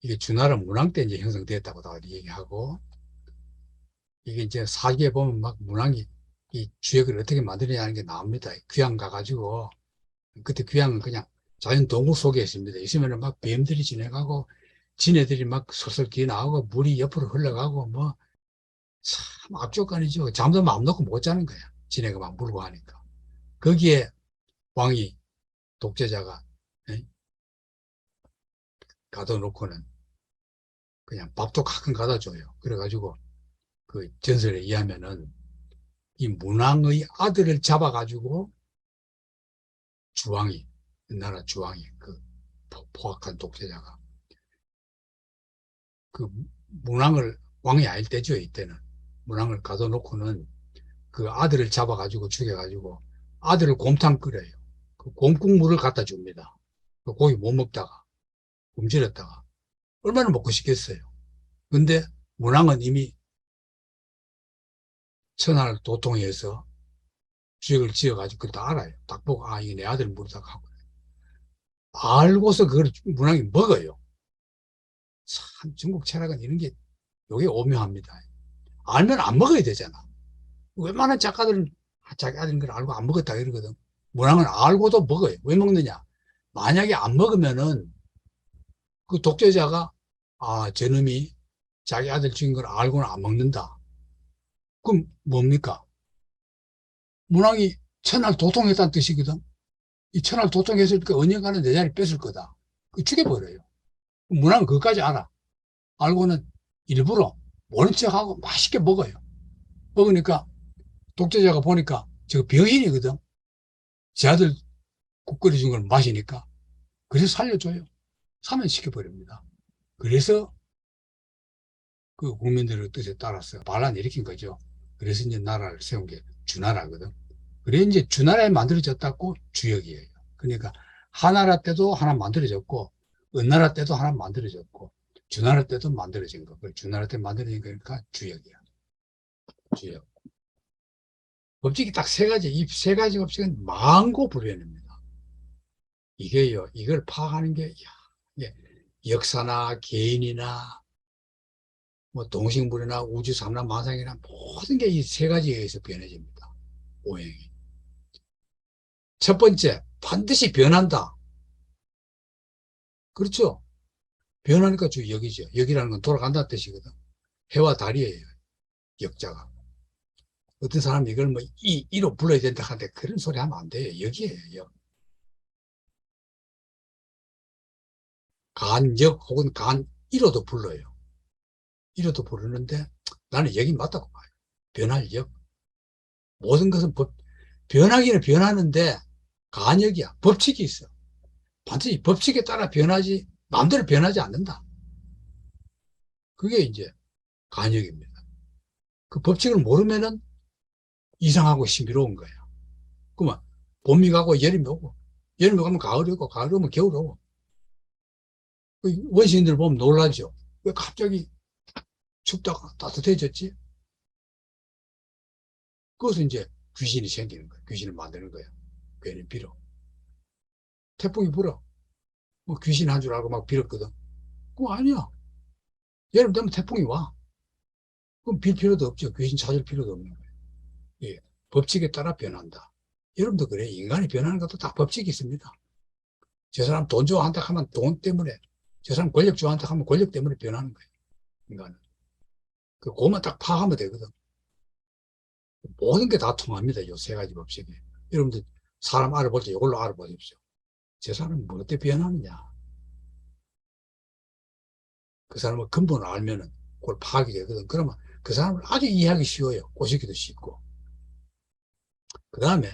이게 주나라 문왕 때 이제 형성됐다고 다 얘기하고, 이게 이제 사기에 보면 막 문왕이 이 주역을 어떻게 만드느냐는 게 나옵니다. 귀양 가가지고, 그때 귀양은 그냥 자연 동굴 속에 있습니다. 있으면은 막 뱀들이 지나가고, 지네들이 막 솔솔 기어 나오고, 물이 옆으로 흘러가고, 뭐, 참 압족간이죠. 잠도 마음 놓고 못 자는 거야. 지네가 막 물고 하니까. 거기에 왕이, 독재자가, 예? 가둬놓고는 그냥 밥도 가끔 갖다 줘요. 그래가지고 그 전설에 의하면은 이 문왕의 아들을 잡아가지고 주왕이, 나라 주왕이, 그 포악한 독재자가 그 문왕을, 왕이 아닐 때죠, 이때는. 문왕을 가둬놓고는 그 아들을 잡아가지고 죽여가지고 아들을 곰탕 끓여요. 그 곰국물을 갖다 줍니다. 그 고기 못 먹다가 굶주렸다가 얼마나 먹고 싶겠어요. 근데 문왕은 이미 천하를 도통해서 주역을 지어가지고 그걸 다 알아요. 딱 보고 아 이게 내 아들 물다 하고 알고서 그걸 문왕이 먹어요. 참 중국 철학은 이런 게 요게 오묘합니다. 알면 안 먹어야 되잖아. 웬만한 작가들은 자기 아들인 걸 알고 안 먹었다 이러거든. 문왕은 알고도 먹어요. 왜 먹느냐? 만약에 안 먹으면은 그 독재자가 아 저놈이 자기 아들 죽인 걸 알고는 안 먹는다. 그럼 뭡니까? 문왕이 천하를 도통했다는 뜻이거든. 이 천하를 도통했으니까 언젠가는 내 자리 뺏을 거다. 그 죽여버려요. 문왕은 그것까지 알아. 알고는 일부러 모른 척하고 맛있게 먹어요. 먹으니까 독재자가 보니까 저 병인이거든. 제 아들 국 끓여준 걸 마시니까. 그래서 살려줘요. 사면시켜버립니다. 그래서 그 국민들의 뜻에 따라서 반란 일으킨 거죠. 그래서 이제 나라를 세운 게 주나라거든. 그래 이제 주나라에 만들어졌다고 주역이에요. 그러니까 하나라 때도 하나 만들어졌고 은나라 때도 하나 만들어졌고 주나라 때도 만들어진 거. 주나라 때 만들어진 거니까 주역이야. 주역. 법칙이 딱 세 가지. 이 세 가지 법칙은 만고불변입니다. 이게요. 이걸 파악하는 게 이게 역사나 개인이나 뭐 동식물이나 우주 삼란 만상이나 모든 게 이 세 가지에 의해서 변해집니다. 오행이. 첫 번째, 반드시 변한다. 그렇죠? 변하니까 주 역이죠. 역이라는 건 돌아간다는 뜻이거든. 해와 달이에요. 역자가. 어떤 사람이 이걸 뭐 이로 불러야 된다 하는데 그런 소리 하면 안 돼요. 역이에요. 역. 간역 혹은 간이로도 불러요. 이로도 부르는데 나는 역이 맞다고 봐요. 변할 역. 모든 것은 변하기는 변하는데 간역이야. 법칙이 있어. 반드시 법칙에 따라 변하지 마음대로 변하지 않는다. 그게 이제 간역입니다. 그 법칙을 모르면은 이상하고 신비로운 거야. 그러면 봄이 가고 여름이 오고 여름이 가면 가을이 오고 가을이 오면 겨울이 오고 그 원시인들 보면 놀라죠. 왜 갑자기 춥다가 따뜻해졌지? 그것은 이제 귀신이 생기는 거야. 귀신을 만드는 거야. 괜히 빌어. 태풍이 불어. 뭐 귀신 한 줄 알고 막 빌었거든. 그거 아니야. 여름 되면 태풍이 와. 그럼 빌 필요도 없죠. 귀신 찾을 필요도 없는 거예요. 예. 법칙에 따라 변한다. 여러분도 그래. 인간이 변하는 것도 다 법칙이 있습니다. 저 사람 돈 좋아한다 하면 돈 때문에, 저 사람 권력 좋아한다 하면 권력 때문에 변하는 거예요. 인간은. 그거만 딱 파악하면 되거든. 모든 게 다 통합니다. 요 세 가지 법칙에. 여러분들 사람 알아볼 때 이걸로 알아보십시오. 저 사람은 뭐 어때 변하느냐. 그 사람의 근본을 알면은 그걸 파악이 되거든. 그러면 그 사람을 아주 이해하기 쉬워요. 꼬시기도 쉽고. 그 다음에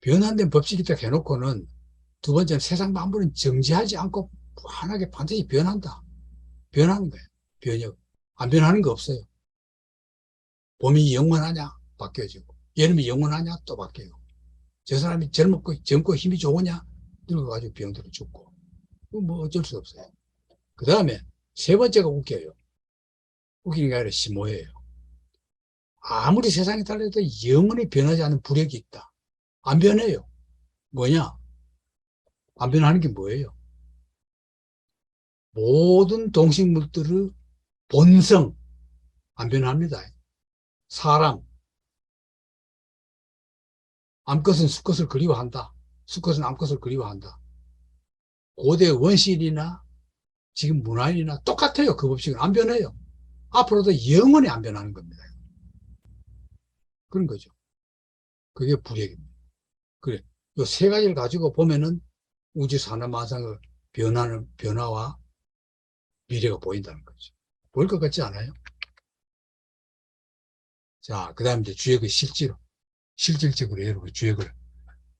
변환된 법칙이 딱 해놓고는 두 번째는 세상 만물은 정지하지 않고 무한하게 반드시 변한다. 변하는 거예요. 변형. 안 변하는 거 없어요. 봄이 영원하냐? 바뀌어지고. 여름이 영원하냐? 또 바뀌고. 저 사람이 젊고 힘이 좋으냐? 늙어가지고 병들어 죽고. 뭐 어쩔 수 없어요. 그 다음에 세 번째가 웃겨요. 웃기는 게 아니라 심오해요. 아무리 세상이 달라도 영원히 변하지 않는 부력이 있다. 안 변해요. 뭐냐? 안 변하는 게 뭐예요? 모든 동식물들의 본성, 안 변합니다. 사람, 암컷은 수컷을 그리워한다. 수컷은 암컷을 그리워한다. 고대 원시인이나 지금 문화인이나 똑같아요. 그 법칙은 안 변해요. 앞으로도 영원히 안 변하는 겁니다. 그런 거죠. 그게 불역입니다. 그래. 요 세 가지를 가지고 보면은 우주 산업만상의 변화와 미래가 보인다는 거죠. 보일 것 같지 않아요? 자, 그 다음 이제 주역의 실질적으로 여러분 주역을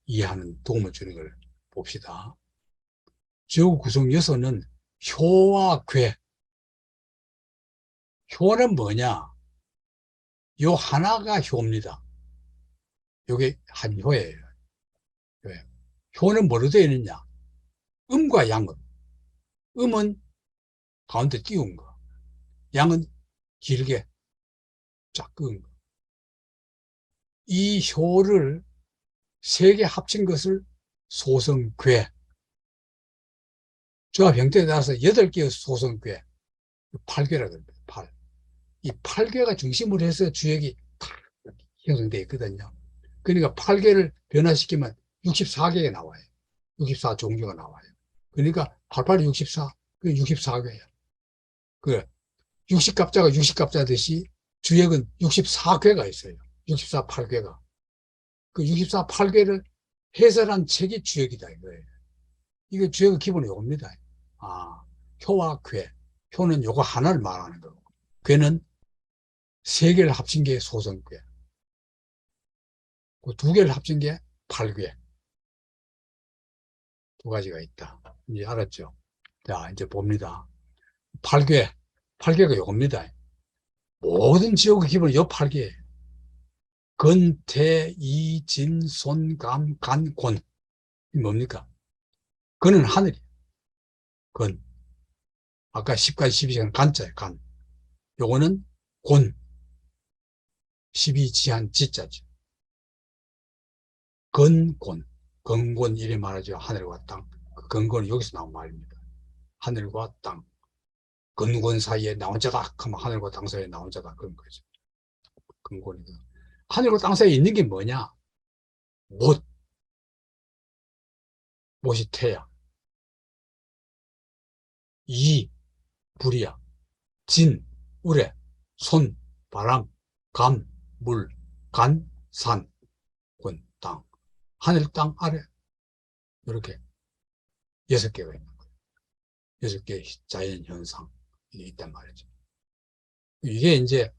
이해하는 도움을 주는 걸 봅시다. 주역 구성 요소는 효와 괴. 효는 뭐냐? 요 하나가 효입니다. 요게 한 효예요. 왜? 효는 뭐로 되어 있느냐? 음과 양음. 음은 가운데 띄운 거. 양은 길게 쫙 끄은 거. 이 효를 세 개 합친 것을 소성괴. 조합 형태에 따라서 8개의 소성괴. 8괴라고 합니다. 8. 이 8괴가 중심으로 해서 주역이 탁 형성되어 있거든요. 그러니까 8개를 변화시키면 64개가 나와요. 64 종류가 나와요. 그러니까 88이 64, 그 64개예요. 그 60갑자가 60갑자듯이 주역은 64괴가 있어요. 64, 8괴가. 그 64, 8괴를 해설한 책이 주역이다 이거예요. 이게 주역의 기본이 이겁니다. 아, 효와 괴. 효는 요거 하나를 말하는 거고, 괴는 세 개를 합친 게 소성괴. 그 두 개를 합친 게 8괴. 두 가지가 있다. 이제 알았죠? 자, 이제 봅니다. 8괴. 8괴가 요겁니다. 모든 지옥의 기본이 요 8개예요. 근, 태, 이, 진, 손, 감, 간, 곤. 이 뭡니까? 근은 하늘이에요. 근. 아까 10까지 12시간 간자예요. 간. 요거는 곤. 12지한 지자죠. 근곤. 근곤 이래 말하죠. 하늘과 땅. 그 근곤은 여기서 나온 말입니다. 하늘과 땅. 근곤 사이에 나 혼자다 하면 하늘과 땅 사이에 나 혼자다 그런 거죠. 근곤이다. 하늘과 땅 사이에 있는 게 뭐냐? 못. 못이 태야. 이, 불이야. 진, 우레. 손, 바람. 감, 물. 간, 산. 곤, 땅. 하늘, 땅, 아래. 이렇게 6개가 있는 거예요. 6개의 자연 현상이 있단 말이죠. 이게 이제,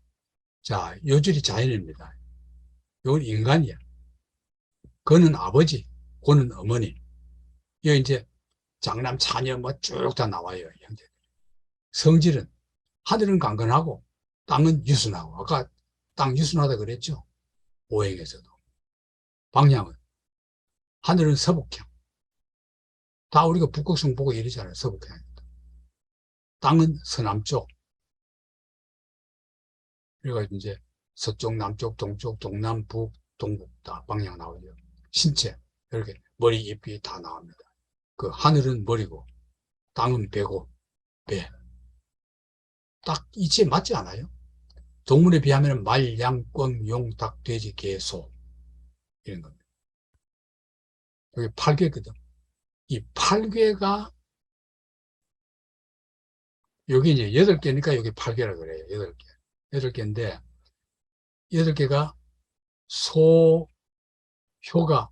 자, 요줄이 자연입니다. 요건 인간이야. 그는 아버지, 고는 어머니. 여기 이제 장남, 자녀 뭐 쭉 다 나와요, 형제. 성질은, 하늘은 강건하고, 땅은 유순하고. 아까 땅 유순하다 그랬죠? 오행에서도. 방향은, 하늘은 서북향. 다 우리가 북극성 보고 이러잖아요, 서북향. 땅은 서남쪽. 그래가지고 이제 서쪽, 남쪽, 동쪽, 동남, 북, 동북 다 방향 나오죠. 신체, 이렇게 머리, 입이 다 나옵니다. 그 하늘은 머리고, 땅은 배고, 배. 딱 이치에 맞지 않아요? 동물에 비하면 말, 양, 꿩, 용, 닭, 돼지, 개, 소. 이런 겁니다. 여기 8개거든. 이 8개가, 여기 이제 8개니까 여기 8개라 그래요. 8개. 8개인데, 8개가 소, 효가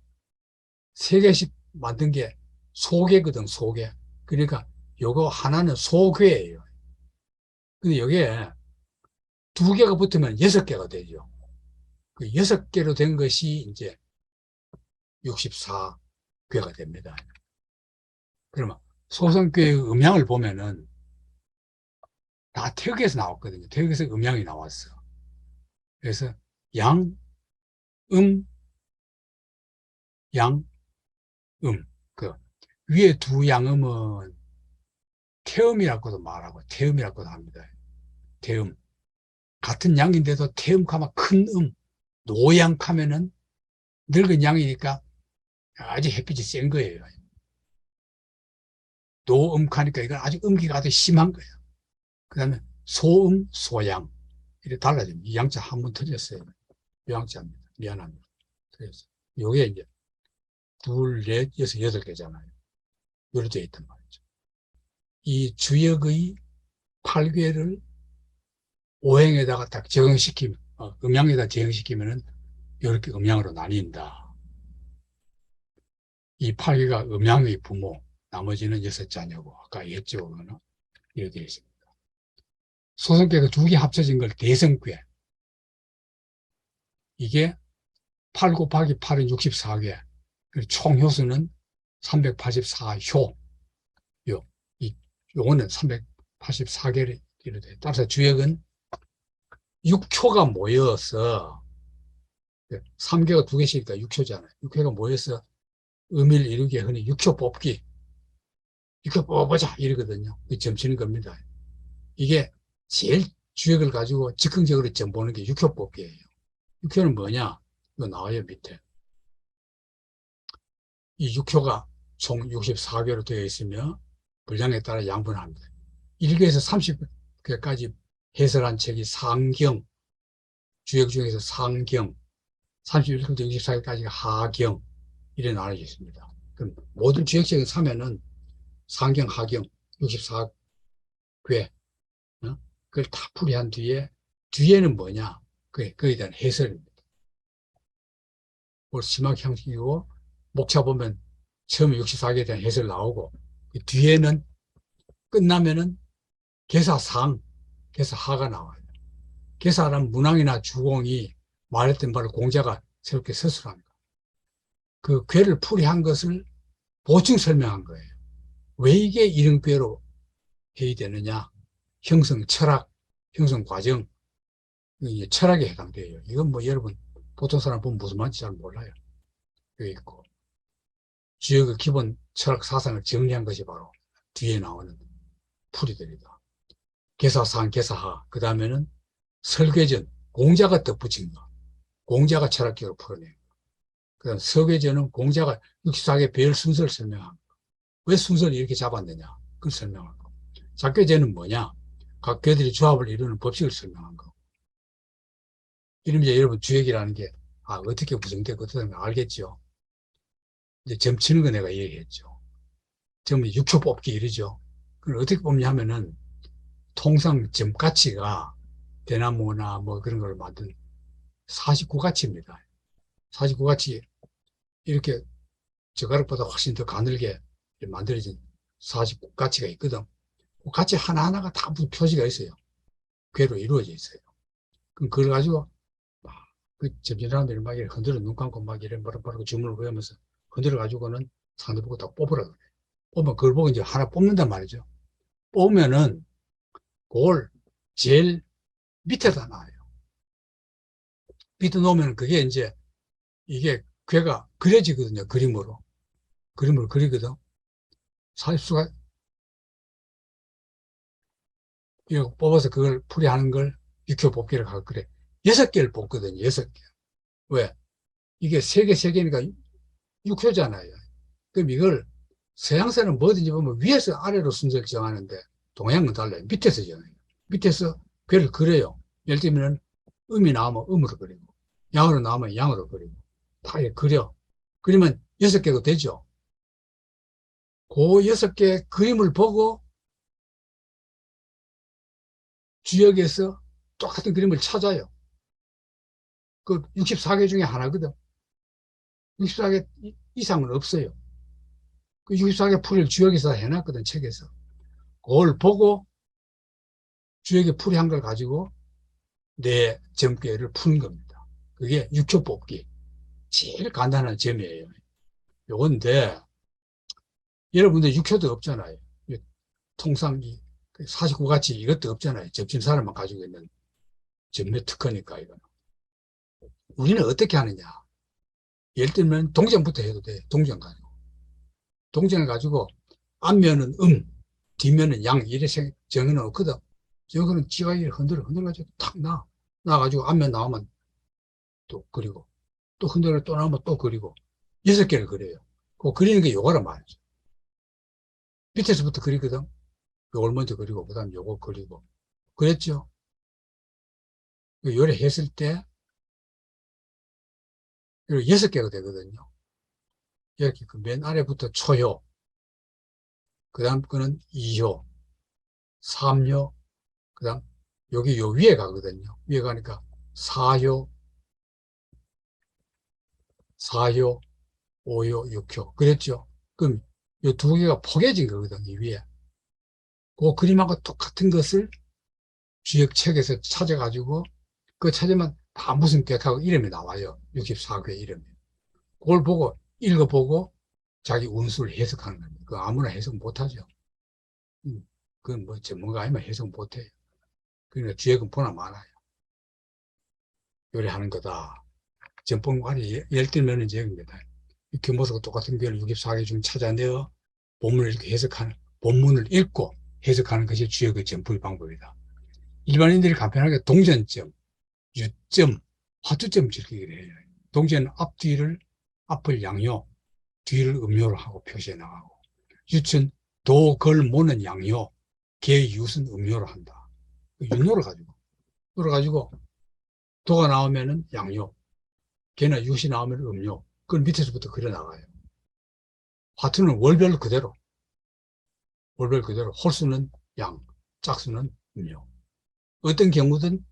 3개씩 만든 게 소개거든, 소개. 그러니까 요거 하나는 소괴예요. 근데 여기에 2개가 붙으면 6개가 되죠. 그 6개로 된 것이 이제 64괴가 됩니다. 그러면 소성괴의 음양을 보면은 다 태극에서 나왔거든요. 태극에서 음양이 나왔어. 그래서 양, 음, 양, 그 위에 두 양음은 태음이라고도 말하고 태음이라고도 합니다. 태음. 같은 양인데도 태음하면 큰 노양하면은 늙은 양이니까 아주 햇빛이 센 거예요. 노음하니까 이건 아주 음기가 아주 심한 거예요. 그 다음에 소음, 소양. 이렇게 달라집니다. 이 양자 한 번 틀렸어요. 이 양자입니다. 미안합니다. 틀렸어요. 요게 이제 둘, 넷, 여섯, 8개잖아요. 이렇게 되어 있단 말이죠. 이 주역의 8괴를 오행에다가 딱 적용시키면, 음양에다 적용시키면은 이렇게 음양으로 나뉜다. 이 8괴가 음양의 부모, 나머지는 6자녀고, 아까 얘기했죠. 이렇게 되어 있습니다. 소성괴가 2개 합쳐진 걸 대성괴. 이게 8 곱하기 8은 64개. 총 효수는 384효. 요거는 384개를 이루어요. 따라서 주역은 6효가 모여서 3개가 2개씩이니까 6효잖아요. 6효가 모여서 의미를 이루게 흔히 6효 뽑기. 6효 뽑아보자 이러거든요. 점치는 겁니다. 이게 제일 주역을 가지고 즉흥적으로 점 보는 게 6효 뽑기예요. 6효는 뭐냐? 이거 나와요, 밑에. 이 6효가 총 64개로 되어 있으며 분량에 따라 양분합니다. 1개에서 30개까지 해설한 책이 상경, 주역 중에서 상경, 31개부터 64개까지가 하경, 이래 나눠져 있습니다. 그럼 모든 주역책을 사면은 상경, 하경, 64괴, 그걸 다 풀이한 뒤에는 뭐냐? 그에 대한 해설입니다. 심학 형식이고, 목차 보면 처음에 64개에 대한 해설 나오고, 그 뒤에는 끝나면은 개사상, 개사하가 나와요. 개사란 문항이나 주공이 말했던 바를 공자가 새롭게 서술합니다. 그 괴를 풀이한 것을 보충 설명한 거예요. 왜 이게 이런 괴로 회의되느냐? 형성 철학, 형성 과정, 이게 철학에 해당돼요. 이건 뭐 여러분 보통 사람 보면 무슨 말인지 잘 몰라요. 여기 있고 주역의 기본 철학 사상을 정리한 것이 바로 뒤에 나오는 풀이들이다. 개사상, 개사하, 그 다음에는 설계전, 공자가 덧붙인 거. 공자가 철학적으로 풀어내요. 그 다음 서계전은 공자가 64개 별 순서를 설명한 거. 왜 순서를 이렇게 잡았느냐? 그걸 설명한 거. 작계제는 뭐냐? 각 괴들이 조합을 이루는 법칙을 설명한 거. 이러면 이제 여러분 주역이라는 게, 어떻게 구성되고 어떻게 되는 거 알겠죠? 이제 점 치는 거 내가 얘기했죠. 점은 6초 뽑기 이러죠. 그걸 어떻게 뽑냐 하면은, 통상 점 가치가 대나무나 뭐 그런 걸 만든 49가치입니다. 49가치, 이렇게 젓가락보다 훨씬 더 가늘게 만들어진 49가치가 있거든. 그 가치 하나하나가 다 무슨 표시가 있어요. 괴로 이루어져 있어요. 그럼 그걸 가지고 막 그 점진 사람들이 막 이렇게 흔들어 눈 감고 막 이래 뭐라 주문을 외우면서 흔들어 가지고는 상대 보고 다 뽑으라 그래. 뽑으면 그걸 보고 이제 하나 뽑는단 말이죠. 뽑으면은 그걸 제일 밑에다 놔요. 밑에 놓으면 그게 이제 이게 괴가 그려지거든요. 그림으로. 그림으로 그리거든. 사십수가 이렇게 뽑아서 그걸 풀이하는 걸 육효 뽑기를 하고 그래. 6개를 뽑거든요. 6개. 왜? 이게 세 개니까 6효잖아요. 그럼 이걸 서양사는 뭐든지 보면 위에서 아래로 순서를 정하는데 동양은 달라요. 밑에서 정해요. 밑에서 괴를 그려요. 예를 들면 음이 나오면 음으로 그리고 양으로 나오면 양으로 그리고 다 이렇게 그려. 그러면 6개도 되죠. 그 6개 그림을 보고 주역에서 똑같은 그림을 찾아요. 그 64개 중에 하나거든. 64개 이상은 없어요. 그 64개 풀이를 주역에서 해놨거든, 책에서. 그걸 보고 주역의 풀이한 걸 가지고 내 점괘를 푸는 겁니다. 그게 6초 뽑기. 제일 간단한 점이에요. 요건데, 여러분들 6초도 없잖아요. 통상 49가치 이것도 없잖아요. 접진 사람만 가지고 있는 점매 특허니까, 이거는. 우리는 어떻게 하느냐. 예를 들면 동전부터 해도 돼. 동전 가지고. 동전을 가지고 앞면은 뒷면은 양 이렇게 정해놓거든. 저거는 지가 흔들어가지고 탁 놔가지고 앞면 나오면 또 그리고 또 흔들어 또 나오면 또 그리고 6개를 그려요. 그 그리는 게 요거란 말이죠. 밑에서부터 그리거든. 요걸 먼저 그리고 그 다음 요거 그리고 그랬죠. 요래 했을 때 이거 6개가 되거든요. 이렇게 그 맨 아래부터 초효, 그 다음 거는 2효, 3효, 그 다음 여기 요 위에 가거든요. 위에 가니까 4효, 4효, 5효, 6효. 그랬죠? 그럼 이 두 개가 포개진 거거든, 이 위에. 그 그림하고 똑같은 것을 주역책에서 찾아가지고, 그 찾으면 다 무슨 객하고 이름이 나와요. 64개 이름이. 그걸 보고, 읽어보고 자기 운수를 해석하는 겁니다. 그 아무나 해석 못하죠. 그건 뭐 전문가 아니면 해석 못해요. 그러니까 주역은 보나 많아요. 요리하는 거다. 전pon관이 예를 들면 이제 여기입니다. 규모수가 똑같은 걸 64개 중 찾아내어 본문을 이렇게 해석하는, 본문을 읽고 해석하는 것이 주역의 전풀 방법이다. 일반인들이 간편하게 동전점, 유점, 화투점 즐기기를 해요. 동전은 앞뒤를, 앞을 양요, 뒤를 음요로 하고 표시해 나가고, 유천, 도, 걸, 모는 양요, 개, 유은 음요로 한다. 윤노를 가지고. 그래가지고, 도가 나오면은 양요, 개나 유이 나오면 음요. 그걸 밑에서부터 그려 나가요. 화투는 월별 그대로, 월별 그대로, 홀수는 양, 짝수는 음요. 어떤 경우든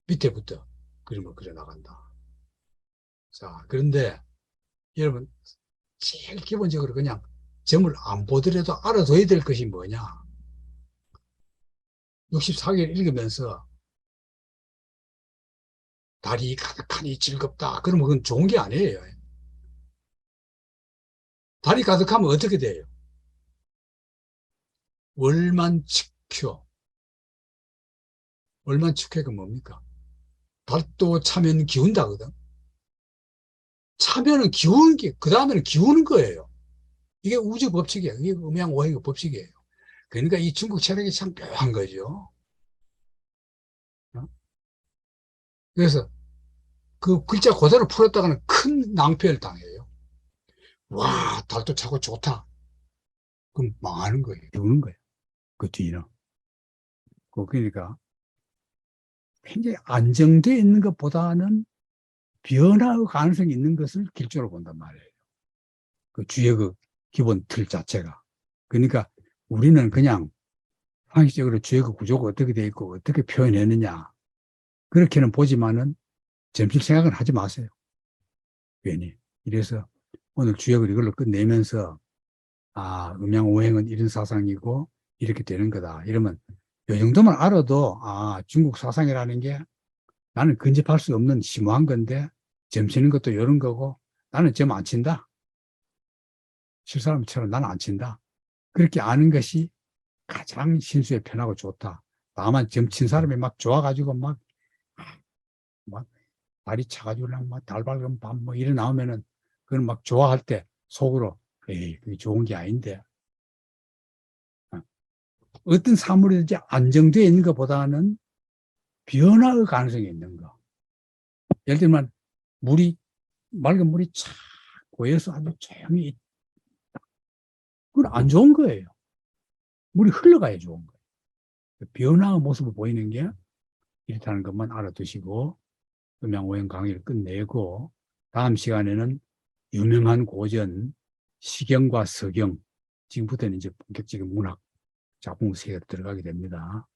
밑에부터 그림을 그려 나간다. 자, 그런데 여러분, 제일 기본적으로 그냥 점을 안 보더라도 알아둬야 될 것이 뭐냐. 64개를 읽으면서 달이 가득하니 즐겁다. 그러면 그건 좋은 게 아니에요. 달이 가득하면 어떻게 돼요? 월만측효. 월만측효가 뭡니까? 달도 차면 기운다거든. 차면은 기우는 게, 그 다음에는 기우는 거예요. 이게 우주 법칙이에요. 이게 음양오행의 법칙이에요. 그러니까 이 중국 철학이 참 묘한 거죠. 어? 그래서 그 글자 그대로 풀었다가는 큰 낭패를 당해요. 와, 달도 차고 좋다. 그럼 망하는 거예요. 죽는 거예요. 그 뒤는. 그러니까 굉장히 안정되어 있는 것보다는 변화의 가능성이 있는 것을 길조로 본단 말이에요. 그 주의 그 기본 틀 자체가. 그러니까 우리는 그냥 상식적으로 주의 그 구조가 어떻게 되어 있고 어떻게 표현했느냐. 그렇게는 보지만은 점실 생각은 하지 마세요. 괜히. 이래서 오늘 주역을 이걸로 끝내면서 아, 음양오행은 이런 사상이고 이렇게 되는 거다. 이러면 이 정도만 알아도 아, 중국 사상이라는 게 나는 근접할 수 없는 심오한 건데 점 치는 것도 이런 거고 나는 점 안 친다. 칠 사람처럼 나는 안 친다. 그렇게 아는 것이 가장 신수에 편하고 좋다. 다만 점 친 사람이 막 좋아가지고 막 다리 차가지고 막 달발금 밤뭐 이래 나오면은 그건 막 좋아할 때 속으로 에이 그게 좋은 게 아닌데 어떤 사물이든지 안정되어 있는 것보다는 변화의 가능성이 있는 거. 예를 들면 물이 맑은 물이 착 고여서 아주 조용히 있다. 그건 안 좋은 거예요. 물이 흘러가야 좋은 거예요. 변화의 모습을 보이는 게 이렇다는 것만 알아두시고 음양오행 강의를 끝내고 다음 시간에는 유명한 고전 시경과 서경 지금부터는 이제 본격적인 문학 작품 세계로 들어가게 됩니다.